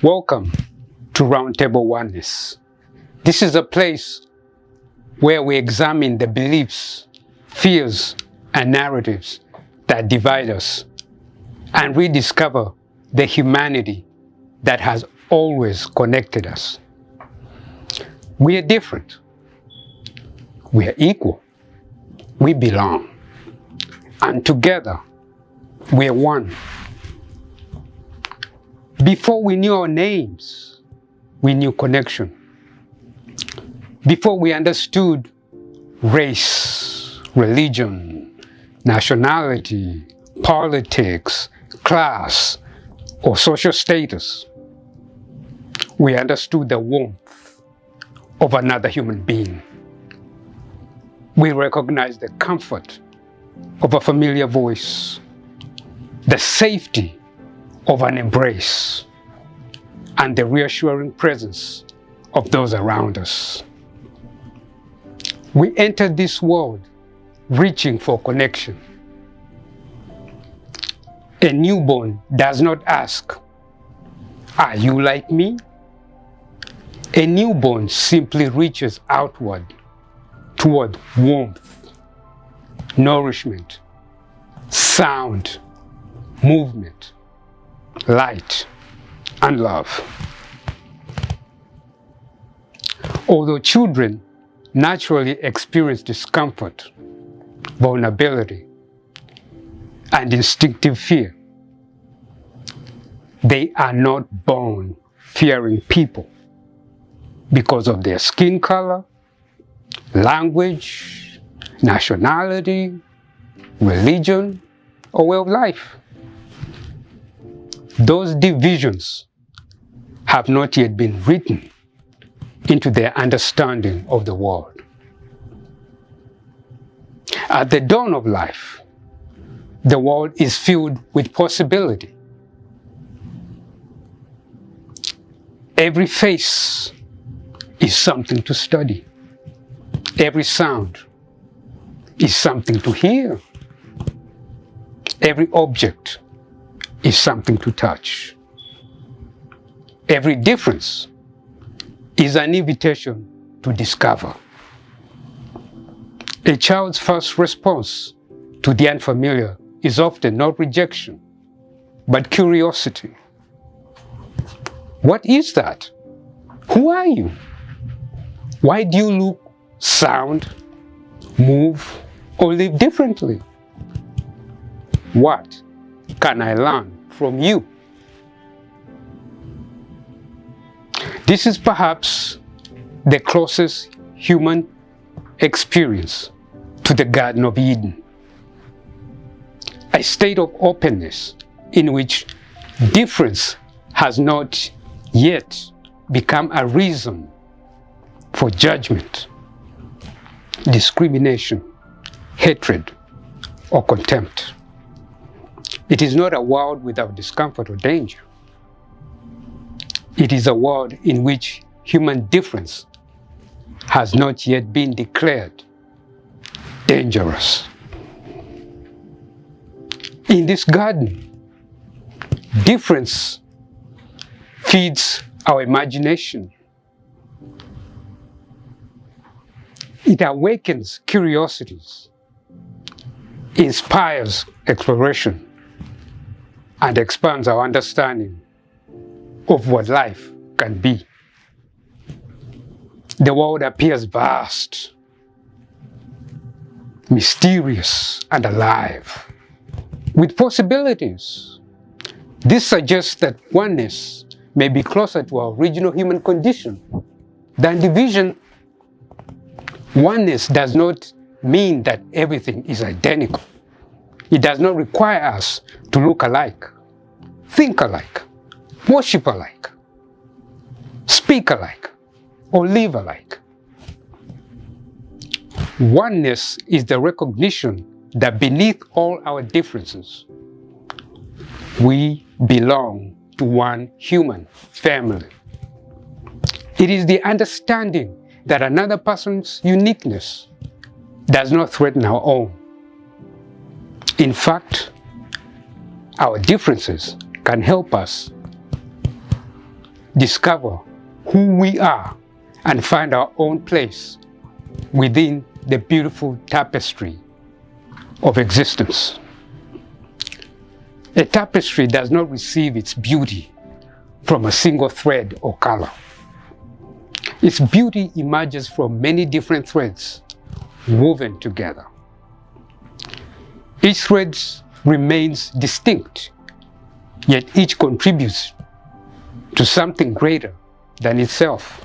Welcome to Roundtable Oneness. This is a place where we examine the beliefs, fears, and narratives that divide us and rediscover the humanity that has always connected us. We are different. We are equal. We belong. And together, we are one. Before we knew our names, we knew connection. Before we understood race, religion, nationality, politics, class, or social status, we understood the warmth of another human being. We recognized the comfort of a familiar voice, the safety of an embrace, and the reassuring presence of those around us. We entered this world reaching for connection. A newborn does not ask, "Are you like me?" A newborn simply reaches outward toward warmth, nourishment, sound, movement, light, and love. Although children naturally experience discomfort, vulnerability, and instinctive fear, they are not born fearing people because of their skin color, language, nationality, religion, or way of life. Those divisions have not yet been written into their understanding of the world. At the dawn of life, the world is filled with possibility. Every face is something to study. Every sound is something to hear. Every object is something to touch. Every difference is an invitation to discover. A child's first response to the unfamiliar is often not rejection, but curiosity. What is that? Who are you? Why do you look, sound, move, or live differently? What can I learn from you? This is perhaps the closest human experience to the Garden of Eden, a state of openness in which difference has not yet become a reason for judgment, discrimination, hatred, or contempt. It is not a world without discomfort or danger. It is a world in which human difference has not yet been declared dangerous. In this garden, difference feeds our imagination. It awakens curiosities, inspires exploration, and expands our understanding of what life can be. The world appears vast, mysterious, and alive, with possibilities. This suggests that oneness may be closer to our original human condition than division. Oneness does not mean that everything is identical. It does not require us to look alike, think alike, worship alike, speak alike, or live alike. Oneness is the recognition that beneath all our differences, we belong to one human family. It is the understanding that another person's uniqueness does not threaten our own. In fact, our differences can help us discover who we are and find our own place within the beautiful tapestry of existence. A tapestry does not receive its beauty from a single thread or color. Its beauty emerges from many different threads woven together. Each thread remains distinct, yet each contributes to something greater than itself.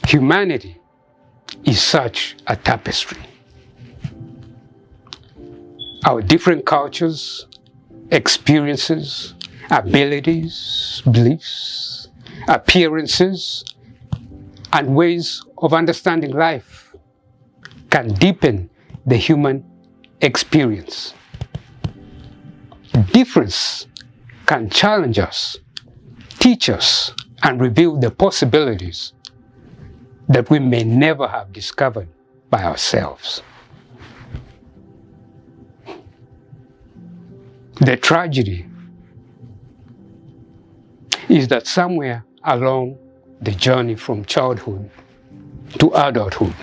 Humanity is such a tapestry. Our different cultures, experiences, abilities, beliefs, appearances, and ways of understanding life can deepen the human experience. Difference can challenge us, teach us, and reveal the possibilities that we may never have discovered by ourselves. The tragedy is that somewhere along the journey from childhood to adulthood,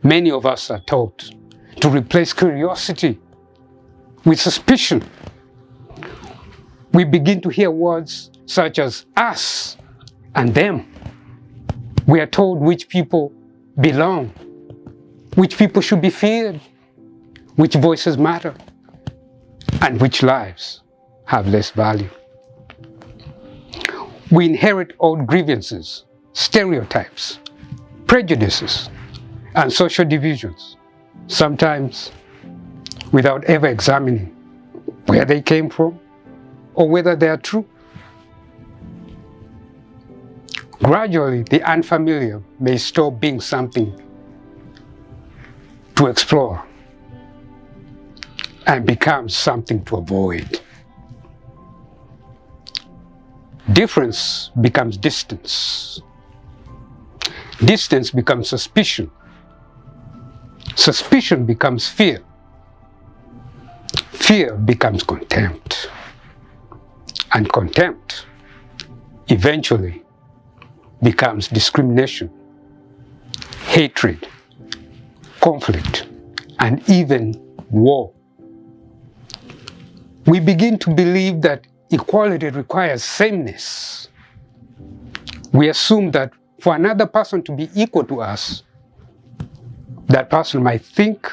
many of us are taught to replace curiosity with suspicion. We begin to hear words such as us and them. We are told which people belong, which people should be feared, which voices matter, and which lives have less value. We inherit old grievances, stereotypes, prejudices, and social divisions, sometimes without ever examining where they came from or whether they are true. Gradually, the unfamiliar may stop being something to explore and become something to avoid. Difference becomes distance. Distance becomes suspicion. Suspicion becomes fear. Fear becomes contempt. And contempt eventually becomes discrimination, hatred, conflict, and even war. We begin to believe that equality requires sameness. We assume that for another person to be equal to us, that person might think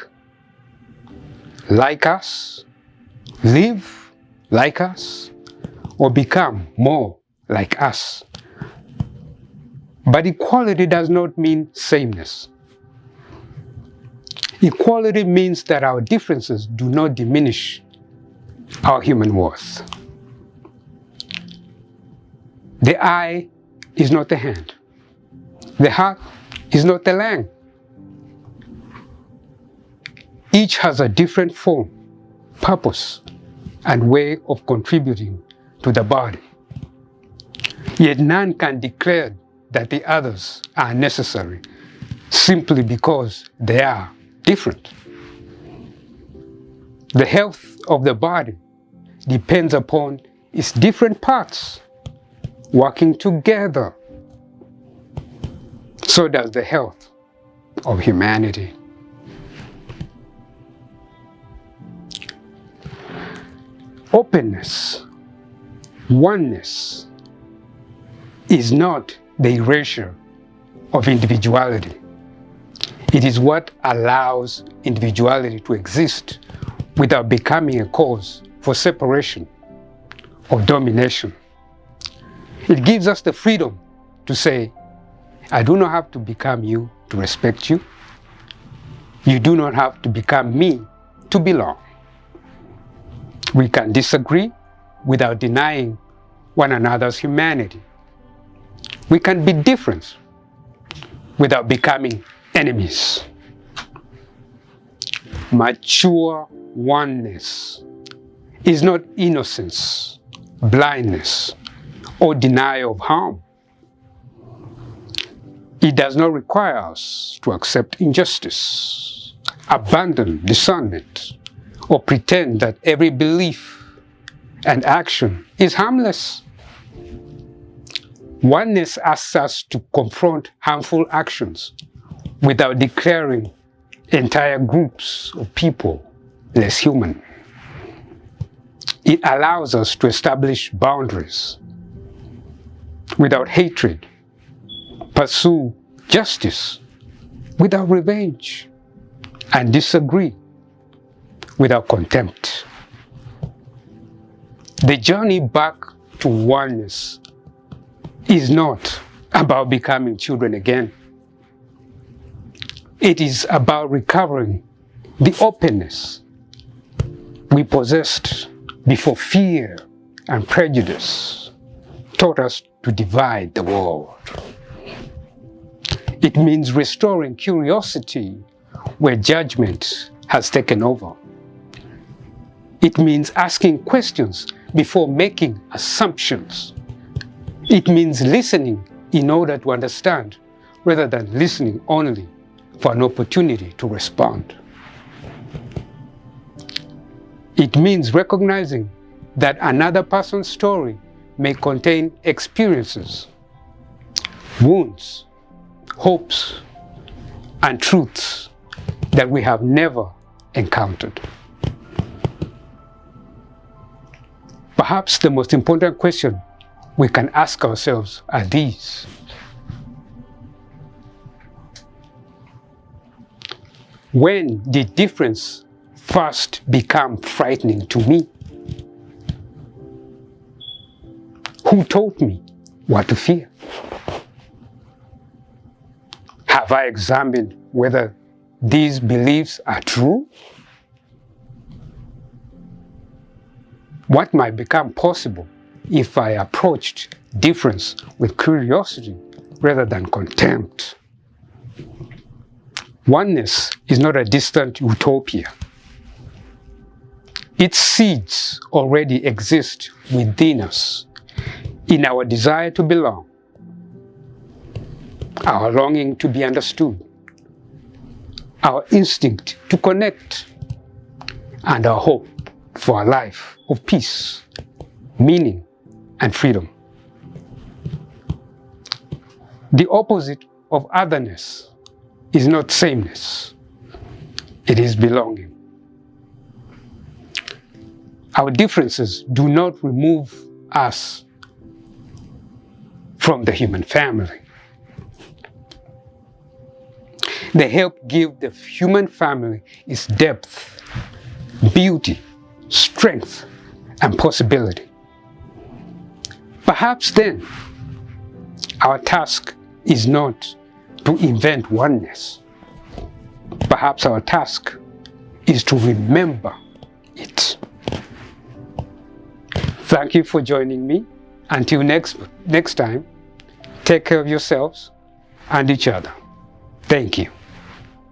like us, live like us, or become more like us. But equality does not mean sameness. Equality means that our differences do not diminish our human worth. The eye is not the hand. The heart is not the lung. Each has a different form, purpose, and way of contributing to the body. Yet none can declare that the others are necessary simply because they are different. The health of the body depends upon its different parts working together. So does the health of humanity. Openness, oneness, is not the erasure of individuality. It is what allows individuality to exist without becoming a cause for separation or domination. It gives us the freedom to say, I do not have to become you to respect you. You do not have to become me to belong. We can disagree without denying one another's humanity. We can be different without becoming enemies. Mature oneness is not innocence, blindness, or denial of harm. It does not require us to accept injustice, abandon discernment, or pretend that every belief and action is harmless. Oneness asks us to confront harmful actions without declaring entire groups of people less human. It allows us to establish boundaries without hatred, pursue justice without revenge, and disagree without contempt. The journey back to oneness is not about becoming children again. It is about recovering the openness we possessed before fear and prejudice taught us to divide the world. It means restoring curiosity where judgment has taken over. It means asking questions before making assumptions. It means listening in order to understand, rather than listening only for an opportunity to respond. It means recognizing that another person's story may contain experiences, wounds, hopes, and truths that we have never encountered. Perhaps the most important question we can ask ourselves are these. When did difference first become frightening to me? Who taught me what to fear? Have I examined whether these beliefs are true? What might become possible if I approached difference with curiosity rather than contempt? Oneness is not a distant utopia. Its seeds already exist within us, in our desire to belong, our longing to be understood, our instinct to connect, and our hope for a life of peace, meaning, and freedom. The opposite of otherness is not sameness, it is belonging. Our differences do not remove us from the human family. They help give the human family its depth, beauty, strength, and possibility. Perhaps then, our task is not to invent oneness. Perhaps our task is to remember it. Thank you for joining me. Until next time, take care of yourselves and each other. Thank you.